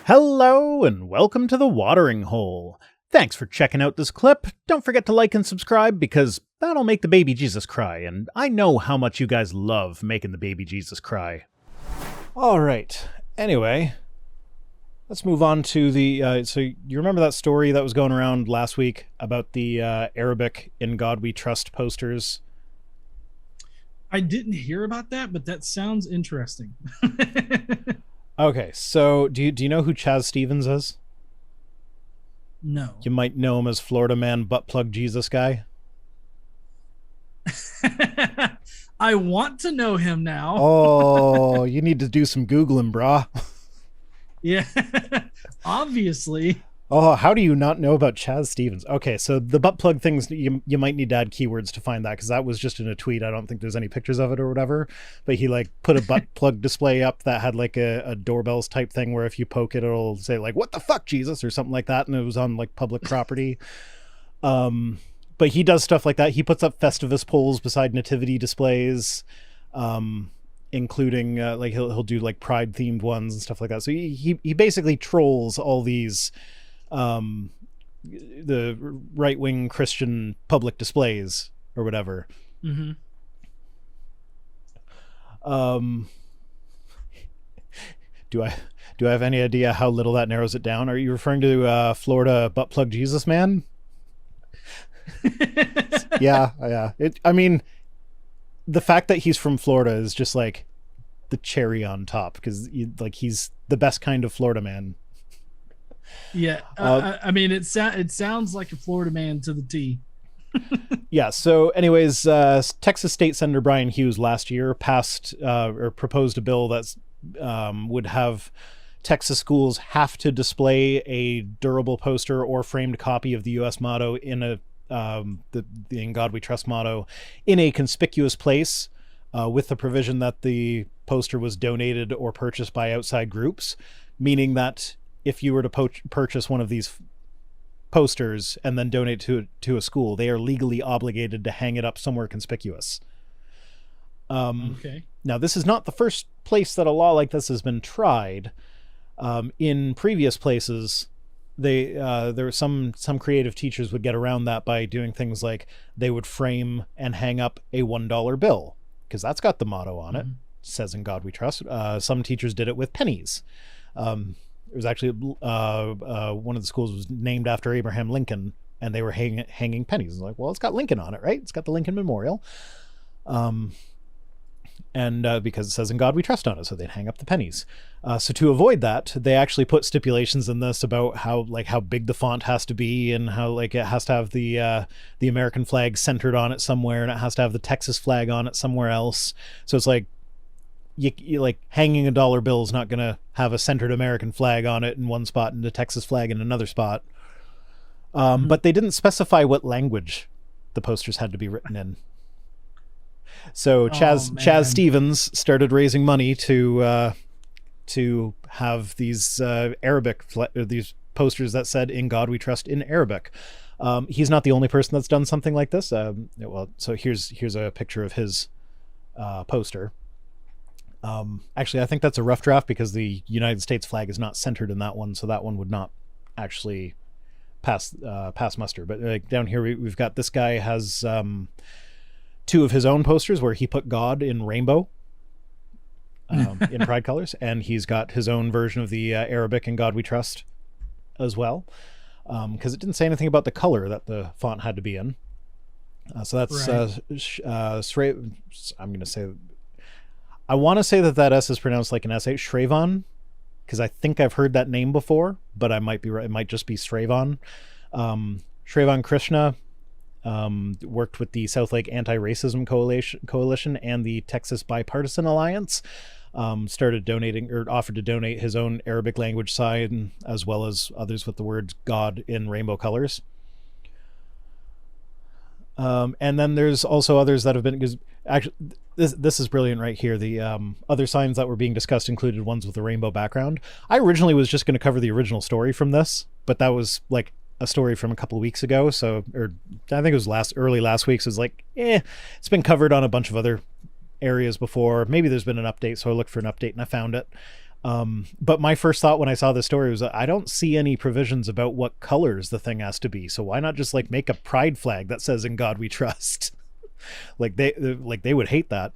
Hello and welcome to the Watering Hole. Thanks for checking out this clip. Don't forget to like and subscribe because that'll make the baby Jesus cry, and I know how much you guys love making the baby Jesus cry. Alright, anyway, let's move on to the, so you remember that story that was going around last week about the Arabic In God We Trust posters? I didn't hear about that, but that sounds interesting. Okay, so do you know who Chaz Stevens is? No. You might know him as Florida Man Butt Plug Jesus Guy. I want to know him now. Oh, you need to do some Googling, brah. Yeah, obviously. Oh, how do you not know about Chaz Stevens? Okay, so the butt plug things, you might need to add keywords to find that, because that was just in a tweet. I don't think there's any pictures of it or whatever, but he like put a butt plug display up that had like a doorbells type thing where if you poke it, it'll say like, "What the fuck, Jesus?" or something like that, and it was on like public property. But he does stuff like that. He puts up Festivus poles beside nativity displays, including like he'll do like pride themed ones and stuff like that. So he basically trolls all these the right-wing Christian public displays or whatever. Mm-hmm. Do I have any idea how little that narrows it down? Are you referring to Florida butt plug Jesus man? Yeah. I mean, the fact that he's from Florida is just like the cherry on top, because he's the best kind of Florida man. Yeah, I mean, it sounds like a Florida man to the T. Yeah. So, anyways, Texas State Senator Brian Hughes last year passed or proposed a bill that would have Texas schools have to display a durable poster or framed copy of the U.S. motto in the "In God We Trust" motto in a conspicuous place, with the provision that the poster was donated or purchased by outside groups, meaning that if you were to purchase one of these posters and then donate to a school, they are legally obligated to hang it up somewhere conspicuous. Okay. Now, this is not the first place that a law like this has been tried. In previous places, there were some creative teachers would get around that by doing things like they would frame and hang up a $1 bill, because that's got the motto on it. Says "In God We Trust." Some teachers did it with pennies. It was actually one of the schools was named after Abraham Lincoln, and they were hanging pennies. It's like, well, it's got Lincoln on it, right? It's got the Lincoln Memorial. And because it says "In God We Trust" on it, so they'd hang up the pennies. So to avoid that, they actually put stipulations in this about how big the font has to be, and how it has to have the American flag centered on it somewhere, and it has to have the Texas flag on it somewhere else. So it's like, you like hanging a dollar bill is not going to have a centered American flag on it in one spot and a Texas flag in another spot. But they didn't specify what language the posters had to be written in. So Chaz Stevens started raising money to have these these posters that said "In God We Trust" in Arabic. He's not the only person that's done something like this. Well, so here's a picture of his poster. Actually, I think that's a rough draft because the United States flag is not centered in that one, so that one would not actually pass muster. But down here, we've got this guy has two of his own posters where he put God in rainbow in pride colors, and he's got his own version of the Arabic "In God We Trust" as well, because it didn't say anything about the color that the font had to be in. So that's right. I'm going to say, I want to say that S is pronounced like an SH, Shravan, because I think I've heard that name before, but I might be right. It might just be Shravan. Shravan Krishna worked with the South Lake Anti-Racism Coalition and the Texas Bipartisan Alliance. Started donating, or offered to donate, his own Arabic language sign, as well as others with the words "God" in rainbow colors. And then there's also others that have been, because actually this is brilliant right here. The other signs that were being discussed included ones with a rainbow background. I originally was just going to cover the original story from this, but that was like a story from a couple of weeks ago. So, or I think it was early last week. So it's like, it's been covered on a bunch of other areas before. Maybe there's been an update. So I looked for an update and I found it. But my first thought when I saw this story was, I don't see any provisions about what colors the thing has to be. So why not just like make a pride flag that says "In God We Trust"? They would hate that.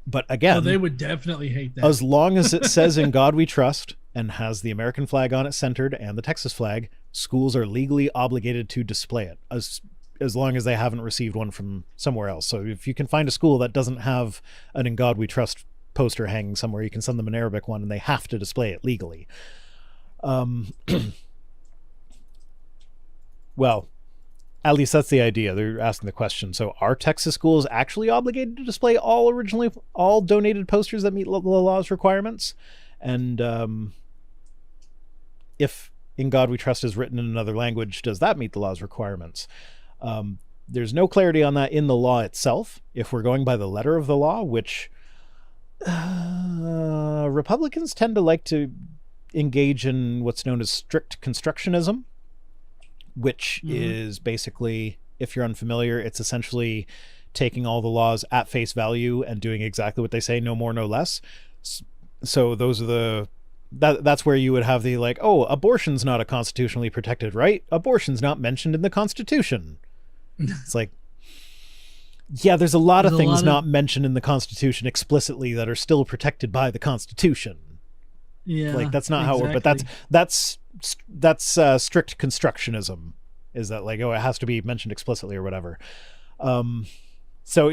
But again, they would definitely hate that. As long as it says "In God We Trust" and has the American flag on it centered and the Texas flag, schools are legally obligated to display it as long as they haven't received one from somewhere else. So if you can find a school that doesn't have an "In God We Trust" poster hanging somewhere, you can send them an Arabic one and they have to display it legally. Well, at least that's the idea. They're asking the question. So are Texas schools actually obligated to display all donated posters that meet the law's requirements? And if "In God We Trust" is written in another language, does that meet the law's requirements? There's no clarity on that in the law itself. If we're going by the letter of the law, which Republicans tend to like to engage in what's known as strict constructionism, which is basically, if you're unfamiliar, it's essentially taking all the laws at face value and doing exactly what they say, no more, no less. So those are that's where you would have the like, oh, abortion's not a constitutionally protected right. Abortion's not mentioned in the Constitution. It's like, yeah, there's a lot of things not mentioned in the Constitution explicitly that are still protected by the Constitution. Yeah, like that's not how it works. But that's strict constructionism. Is that like, oh, it has to be mentioned explicitly or whatever. So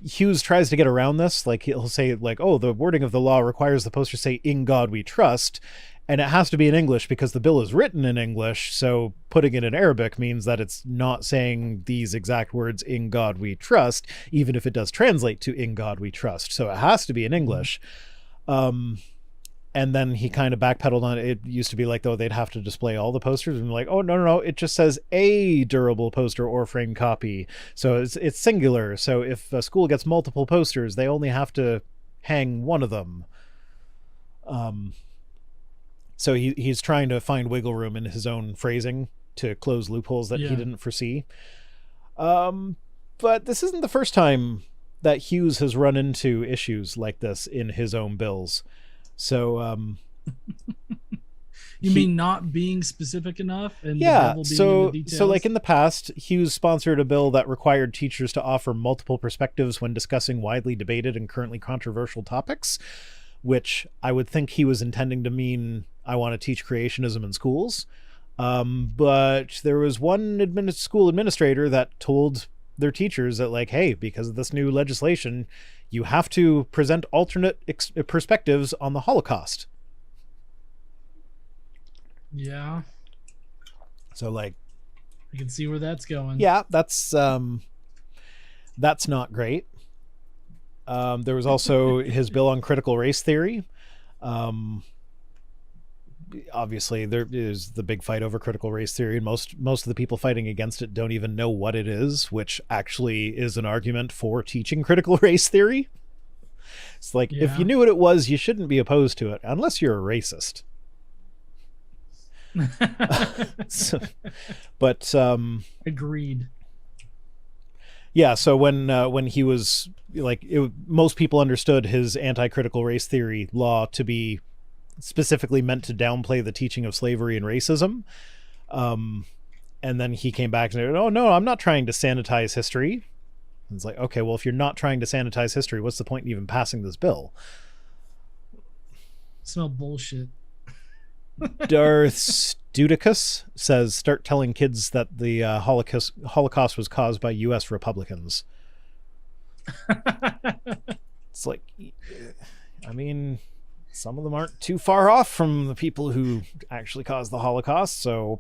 Hughes tries to get around this. Like he'll say like, oh, the wording of the law requires the poster say "In God We Trust," and it has to be in English because the bill is written in English. So putting it in Arabic means that it's not saying these exact words "In God We Trust," even if it does translate to "In God We Trust." So it has to be in English. And then he kind of backpedaled on it. It used to be like, though, they'd have to display all the posters, and like, oh, no, it just says a durable poster or frame copy. So it's singular. So if a school gets multiple posters, they only have to hang one of them. So he's trying to find wiggle room in his own phrasing to close loopholes that he didn't foresee. But this isn't the first time that Hughes has run into issues like this in his own bills. So you mean not being specific enough? And yeah, the devil being in the so like in the past, Hughes sponsored a bill that required teachers to offer multiple perspectives when discussing widely debated and currently controversial topics, which I would think he was intending to mean, I want to teach creationism in schools. But there was one school administrator that told their teachers that like, hey, because of this new legislation, you have to present alternate perspectives on the Holocaust. Yeah. So like, I can see where that's going. Yeah, that's not great. There was also his bill on critical race theory. Obviously there is the big fight over critical race theory, and most of the people fighting against it don't even know what it is, which actually is an argument for teaching critical race theory. It's like, if you knew what it was, you shouldn't be opposed to it unless you're a racist. But agreed. Yeah, so when he was like, most people understood his anti-critical race theory law to be specifically meant to downplay the teaching of slavery and racism. And then he came back and said, oh, no, I'm not trying to sanitize history. And it's like, okay, well, if you're not trying to sanitize history, what's the point in even passing this bill? Smell bullshit. Darth Studicus says, start telling kids that the Holocaust was caused by U.S. Republicans. It's like, I mean, some of them aren't too far off from the people who actually caused the Holocaust, so...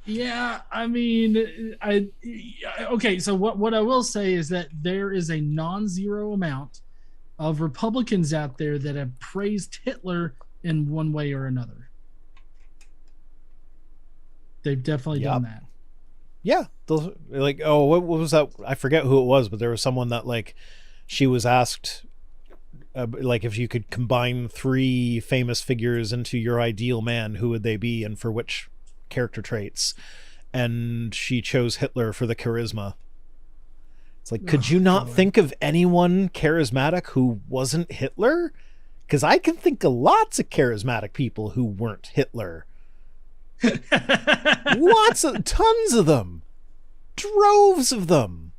Yeah, I mean, okay, so what I will say is that there is a non-zero amount of Republicans out there that have praised Hitler in one way or another. They've definitely done that. Yeah, like, oh, what was that? I forget who it was, but there was someone that, like, she was asked, like, if you could combine 3 famous figures into your ideal man, who would they be and for which character traits? And she chose Hitler for the charisma. It's like, could you not think of anyone charismatic who wasn't Hitler? Because I can think of lots of charismatic people who weren't Hitler. Tons of them. Droves of them.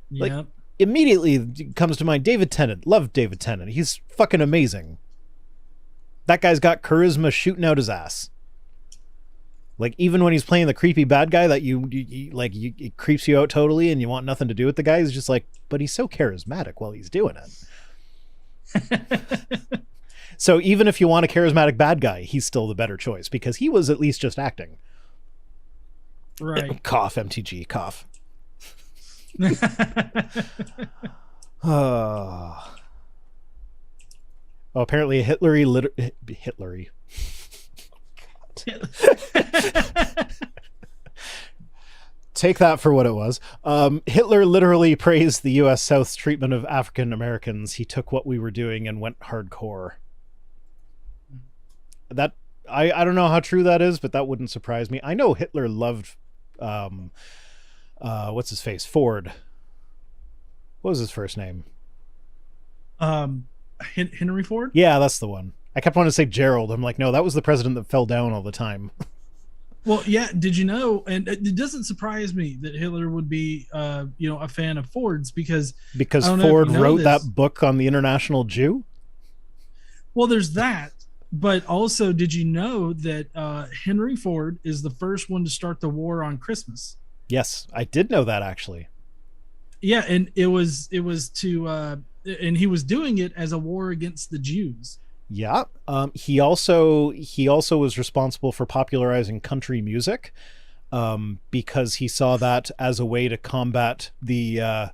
Yep. Like, immediately comes to mind David Tennant. Love David Tennant. He's fucking amazing. That guy's got charisma shooting out his ass. Like, even when he's playing the creepy bad guy that it creeps you out totally and you want nothing to do with the guy, he's just like, but he's so charismatic while he's doing it. So even if you want a charismatic bad guy, he's still the better choice because he was at least just acting. Right. Cough, MTG, cough. Apparently Hitlery. Take that for what it was. Hitler literally praised the U.S. South's treatment of African Americans. He took what we were doing and went hardcore. That I don't know how true that is, but that wouldn't surprise me. I know Hitler loved what's his face? Ford. What was his first name? Henry Ford? Yeah, that's the one. I kept wanting to say Gerald. I'm like, no, that was the president that fell down all the time. Well, yeah. Did you know? And it doesn't surprise me that Hitler would be, a fan of Ford's because Ford wrote that book on the International Jew. Well, there's that, but also, did you know that Henry Ford is the first one to start the war on Christmas? Yes, I did know that actually. Yeah, and it was to, and he was doing it as a war against the Jews. Yeah. He also was responsible for popularizing country music, because he saw that as a way to combat the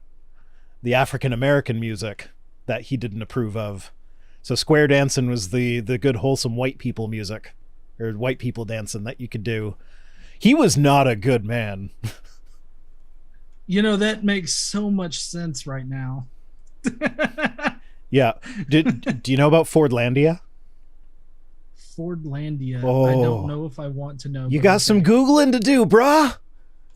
African American music that he didn't approve of. So square dancing was the good wholesome white people music, or white people dancing that you could do. He was not a good man. That makes so much sense right now. Yeah. Do you know about Fordlandia? Fordlandia. Oh. I don't know if I want to know. You got some Googling to do, brah.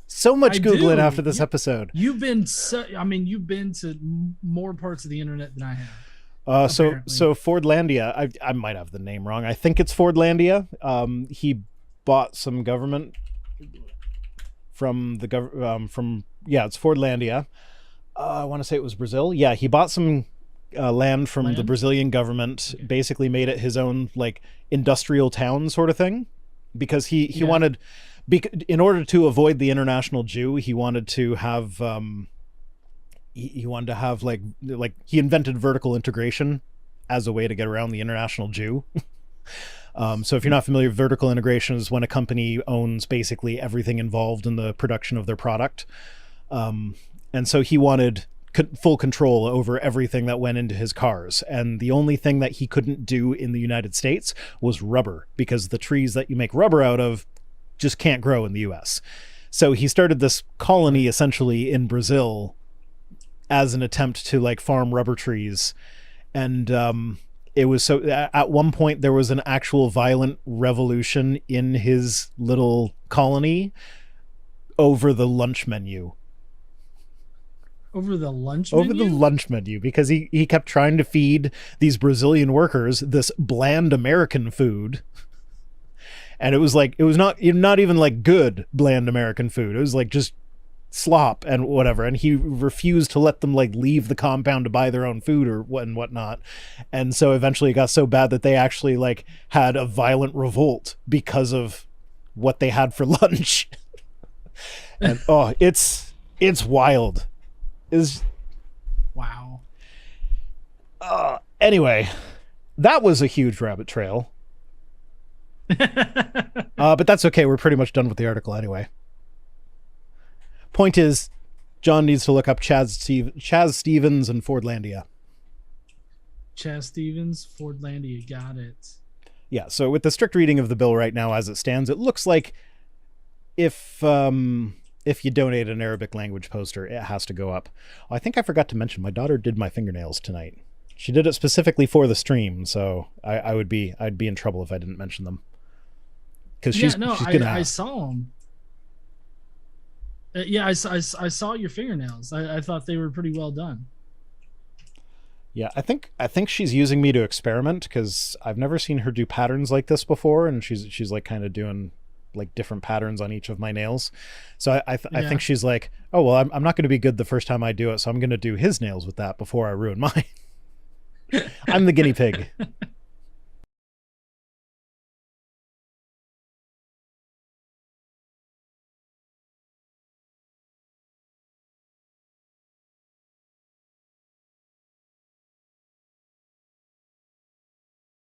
So much Googling after this episode. You've been to more parts of the internet than I have. So Fordlandia, I might have the name wrong. I think it's Fordlandia. He bought some government from the it's Fordlandia. I want to say it was Brazil. Yeah, he bought some land from the Brazilian government, basically made it his own like industrial town sort of thing, because he wanted, in order to avoid the International Jew, he wanted to have he wanted to have like he invented vertical integration as a way to get around the International Jew. So if you're not familiar, vertical integration is when a company owns basically everything involved in the production of their product. And so he wanted full control over everything that went into his cars. And the only thing that he couldn't do in the United States was rubber, because the trees that you make rubber out of just can't grow in the US. So he started this colony essentially in Brazil as an attempt to like farm rubber trees. And it was so at one point there was an actual violent revolution in his little colony over the lunch menu. Over the lunch menu, because he kept trying to feed these Brazilian workers this bland American food. And it was not even like good bland American food. It was like just slop and whatever. And he refused to let them like leave the compound to buy their own food or whatnot. And so eventually it got so bad that they actually like had a violent revolt because of what they had for lunch. And it's wild. Wow. Anyway, that was a huge rabbit trail. But that's okay. We're pretty much done with the article anyway. Point is, John needs to look up Chaz Stevens and Fordlandia. Chaz Stevens, Fordlandia, got it. Yeah, so with the strict reading of the bill right now as it stands, it looks like if you donate an Arabic language poster, it has to go up. I think I forgot to mention, my daughter did my fingernails tonight. She did it specifically for the stream, so I'd be in trouble if I didn't mention them. Because she's gonna. I saw them. Yeah, I saw your fingernails. I thought they were pretty well done. Yeah, I think she's using me to experiment because I've never seen her do patterns like this before, and she's like kind of doing like different patterns on each of my nails. So I Yeah. think she's like, oh well, I'm not going to be good the first time I do it, so I'm going to do his nails with that before I ruin mine. I'm the guinea pig.